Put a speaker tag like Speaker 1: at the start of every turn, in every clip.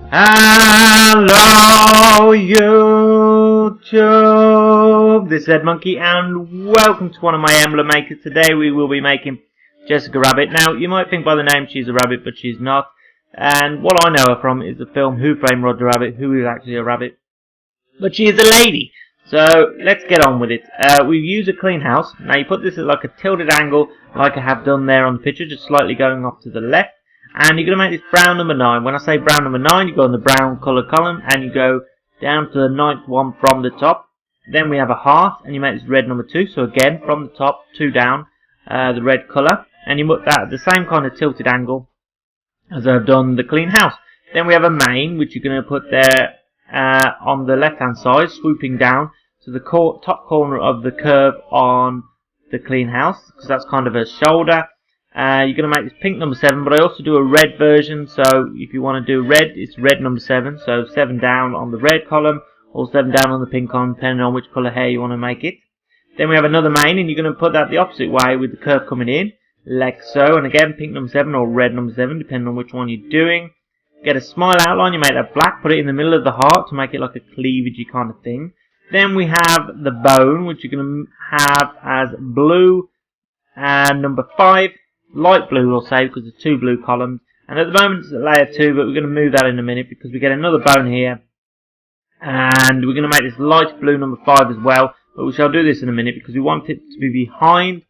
Speaker 1: Hello YouTube, this is Edmonkey and welcome to one of my emblem makers. Today we will be making Jessica Rabbit. Now you might think by the name she's a rabbit, but she's not. And what I know her from is the film Who Framed Roger Rabbit, who is actually a rabbit. But she is a lady. So let's get on with it. We use a clean house. Now you put this at like a tilted angle like I have done there on the picture, just slightly going off to the left. And you're going to make this brown number 9. When I say brown number 9, you go on the brown colour column and you go down to the 9th one from the top. Then we have a heart and you make this red number 2. So again, from the top, 2 down, the red colour. And you put that at the same kind of tilted angle as I've done the clean house. Then we have a main, which you're going to put there on the left hand side, swooping down to the top corner of the curve on the clean house, because that's kind of a shoulder. You're going to make this pink number 7, but I also do a red version, so if you want to do red, it's red number 7, so 7 down on the red column, or 7 down on the pink column, depending on which colour hair you want to make it. Then we have another main, and you're going to put that the opposite way with the curve coming in, like so, and again, pink number 7 or red number 7, depending on which one you're doing. Get a smile outline, you make that black, put it in the middle of the heart to make it like a cleavagey kind of thing. Then we have the bone, which you're going to have as blue, and number 5. Light blue we'll say, because there's 2 blue columns, and at the moment it's at layer 2, but we're going to move that in a minute because we get another bone here, and we're going to make this light blue number 5 as well, but we shall do this in a minute because we want it to be behind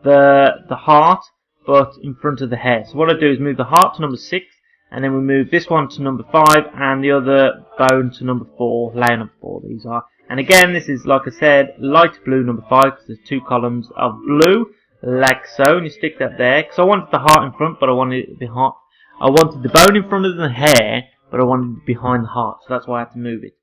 Speaker 1: the heart but in front of the hair. So what I do is move the heart to number 6, and then we move this one to number 5 and the other bone to number 4, layer number 4 these are. And again, this is, like I said, light blue number 5 because there's 2 columns of blue, like so, and you stick that there, because I wanted the heart in front, but I wanted it behind. I wanted the bone in front of the hair, but I wanted it behind the heart, so that's why I had to move it.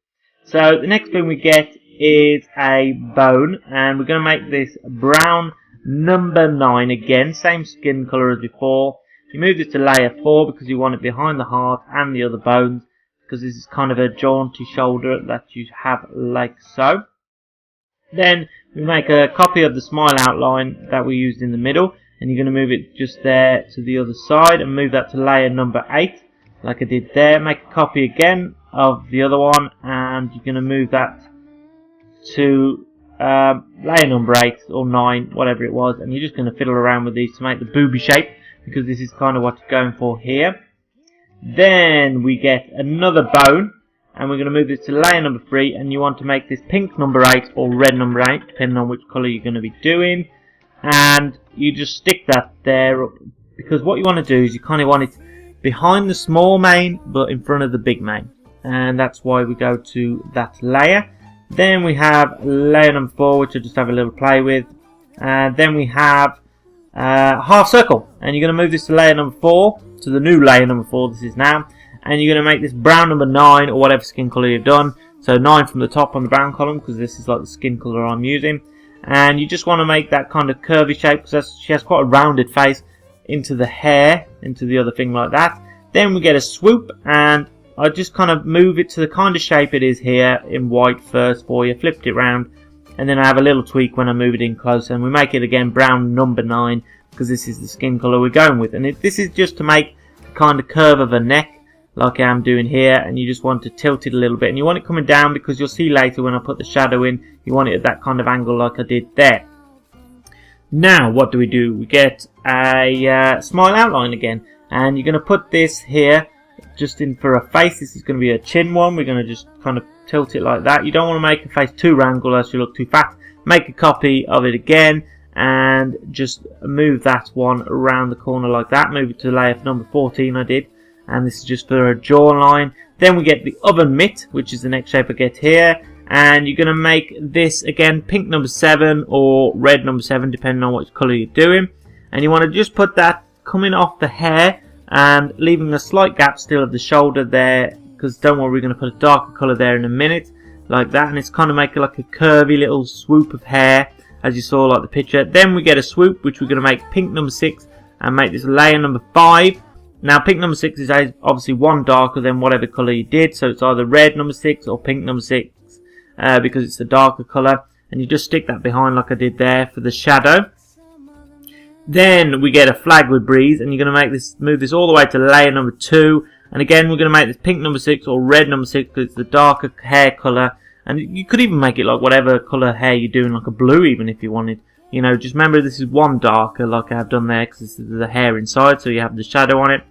Speaker 1: So the next thing we get is a bone, and we're going to make this brown number 9 again, same skin colour as before. You move this to layer 4 because you want it behind the heart and the other bones, because this is kind of a jaunty shoulder that you have like so. Then we make a copy of the smile outline that we used in the middle, and you're going to move it just there to the other side and move that to layer number 8 like I did there. Make a copy again of the other one, and you're going to move that to layer number 8 or 9, whatever it was, and you're just going to fiddle around with these to make the booby shape, because this is kind of what you're going for here. Then we get another bone, and we're going to move this to layer number 3, and you want to make this pink number 8 or red number 8, depending on which colour you're going to be doing. And you just stick that there, because what you want to do is you kind of want it behind the small main, but in front of the big main. And that's why we go to that layer. Then we have layer number 4, which I'll just have a little play with. And then we have half circle, and you're going to move this to layer number 4, to the new layer number 4 this is now. And you're going to make this brown number 9 or whatever skin colour you've done. So 9 from the top on the brown column, because this is like the skin colour I'm using. And you just want to make that kind of curvy shape, because she has quite a rounded face, into the hair, into the other thing like that. Then we get a swoop, and I just kind of move it to the kind of shape it is here in white first for you, flipped it round. And then I have a little tweak when I move it in closer, and we make it again brown number 9, because this is the skin colour we're going with. And this is just to make the kind of curve of a neck, like I am doing here, and you just want to tilt it a little bit, and you want it coming down because you'll see later when I put the shadow in, you want it at that kind of angle like I did there. Now what do? We get a smile outline again, and you're going to put this here just in for a face. This is going to be a chin one. We're going to just kind of tilt it like that. You don't want to make a face too round unless you look too fat. Make a copy of it again and just move that one around the corner like that. Move it to layer number 14 I did. And this is just for a jawline. Then we get the oven mitt, which is the next shape I get here. And you're going to make this, again, pink number 7 or red number 7, depending on which colour you're doing. And you want to just put that coming off the hair and leaving a slight gap still of the shoulder there. Because don't worry, we're going to put a darker colour there in a minute, like that. And it's kind of making like a curvy little swoop of hair, as you saw like the picture. Then we get a swoop, which we're going to make pink number 6 and make this layer number 5. Now pink number 6 is obviously one darker than whatever colour you did, so it's either red number 6 or pink number 6 because it's the darker colour, and you just stick that behind like I did there for the shadow. Then we get a flag with breeze, and you're going to move this all the way to layer number 2, And again, we're going to make this pink number 6 or red number 6 because it's the darker hair colour. And you could even make it like whatever colour hair you're doing, like a blue even if you wanted. You know, just remember this is one darker like I've done there because this is the hair inside, so you have the shadow on it.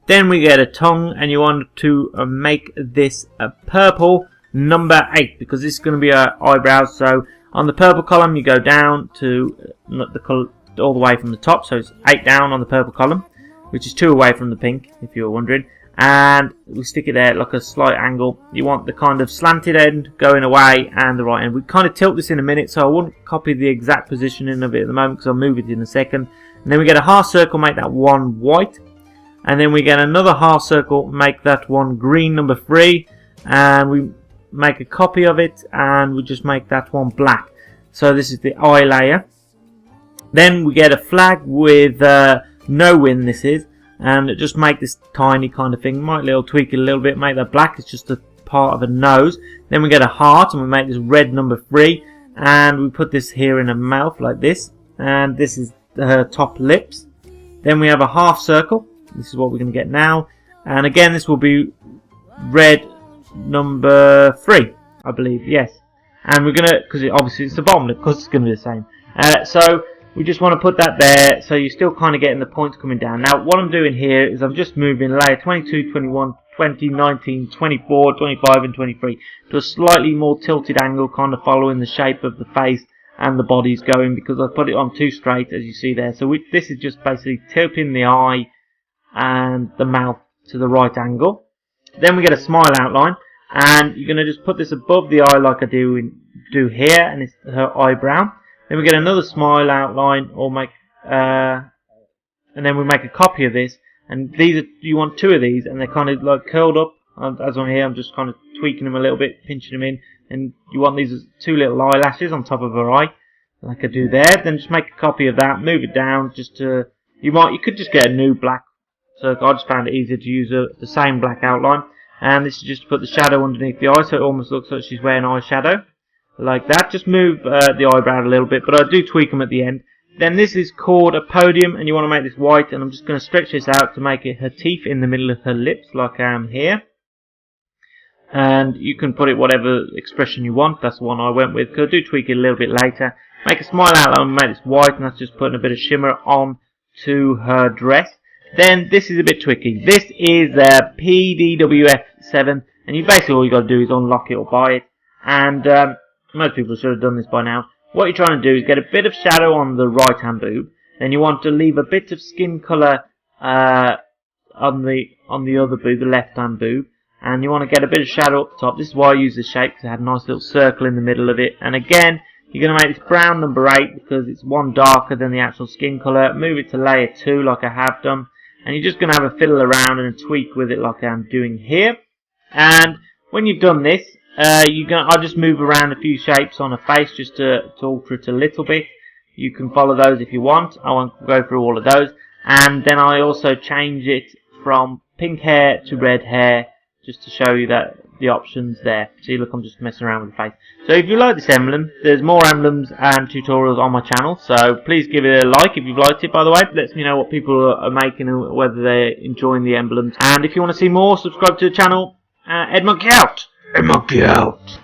Speaker 1: Then we get a tongue, and you want to make this a purple number 8 because this is going to be our eyebrows. So on the purple column you go down to the colour all the way from the top, so it's 8 down on the purple column, which is 2 away from the pink if you were wondering. And we stick it there at like a slight angle. You want the kind of slanted end going away and the right end. We kind of tilt this in a minute, so I wouldn't copy the exact positioning of it at the moment because I'll move it in a second. And then we get a half circle, make that one white. And then we get another half circle, make that one green number 3. And we make a copy of it and we just make that one black. So this is the eye layer. Then we get a flag with no wind, this is. And just make this tiny kind of thing. Might tweak it a little bit, make that black. It's just a part of a nose. Then we get a heart and we make this red number 3. And we put this here in a mouth like this. And this is her top lips. Then we have a half circle. This is what we're going to get now. And again, this will be red number 3, I believe. Yes. And we're going to, because obviously it's the bottom lip, because it's going to be the same. So we just want to put that there, so you're still kind of getting the points coming down. Now, what I'm doing here is I'm just moving layer 22, 21, 20, 19, 24, 25 and 23 to a slightly more tilted angle, kind of following the shape of the face and the body's going, because I put it on too straight, as you see there. So this is just basically tilting the eye and the mouth to the right angle. Then we get a smile outline, and you're going to just put this above the eye like I do here, and it's her eyebrow. Then we get another smile outline, or and then we make a copy of this. And you want 2 of these, and they're kind of like curled up. As I'm here, I'm just kind of tweaking them a little bit, pinching them in. And you want these as 2 little eyelashes on top of her eye, like I do there. Then just make a copy of that, move it down, just to you could just get a new black. So I just found it easier to use the same black outline. And this is just to put the shadow underneath the eye, so it almost looks like she's wearing eyeshadow. Like that. Just move the eyebrow a little bit, but I do tweak them at the end. Then this is called a podium, and you want to make this white, and I'm just going to stretch this out to make it her teeth in the middle of her lips, like I am here. And you can put it whatever expression you want. That's the one I went with, because I do tweak it a little bit later. Make a smile outline and make this white, and that's just putting a bit of shimmer on to her dress. Then this is a bit tricky. This is PDWF7, and basically all you got to do is unlock it or buy it. And most people should have done this by now. What you're trying to do is get a bit of shadow on the right hand boob. Then you want to leave a bit of skin colour on the other boob, the left hand boob. And you want to get a bit of shadow up the top. This is why I use the shape, because I had a nice little circle in the middle of it. And again, you're going to make this brown number 8 because it's one darker than the actual skin colour. Move it to layer 2 like I have done. And you're just going to have a fiddle around and a tweak with it like I'm doing here. And when you've done this, I'll just move around a few shapes on a face just to alter it a little bit. You can follow those if you want. I won't go through all of those. And then I also change it from pink hair to red hair, just to show you that the options there. See, look, I'm just messing around with the face. So if you like this emblem, there's more emblems and tutorials on my channel, so please give it a like if you've liked it. By the way, it lets me know what people are making and whether they're enjoying the emblems. And if you want to see more, subscribe to the channel. Edmonkey out! Edmonkey out!